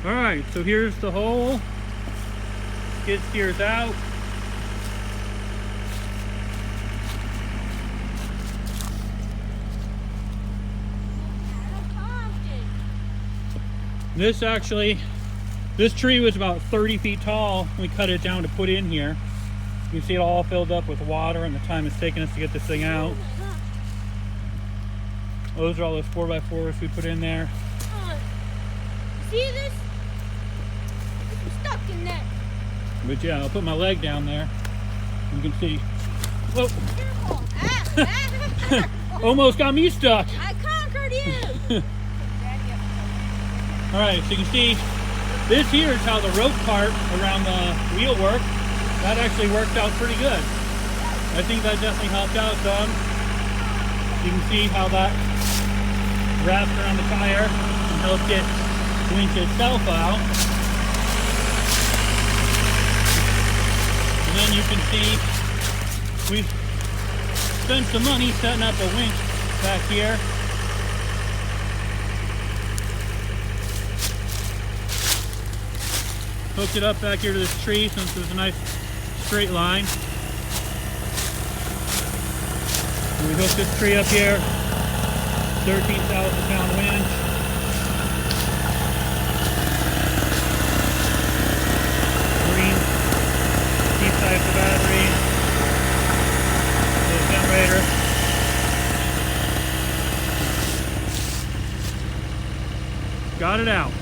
Alright, so here's the hole. Skid steer's out. This tree was about 30 feet tall. We cut it down to put in here. You can see it all filled up with water and the time it's taken us to get this thing out. Those are all those 4x4s we put in there. See this? It's stuck in there. But yeah, I'll put my leg down there. You can see. Whoa! Careful! Almost got me stuck. I conquered you. All right, so you can see this here is how the rope part around the wheel worked. That actually worked out pretty good. I think that definitely helped out some. You can see how that wraps around the tire and helps it winch itself out. And then you can see we've spent some money setting up a winch back here. Hooked it up back here to this tree since there's a nice straight line. And we hooked this tree up here, 13,000 pound winch. Green, deep side of the battery, the generator. Got it out.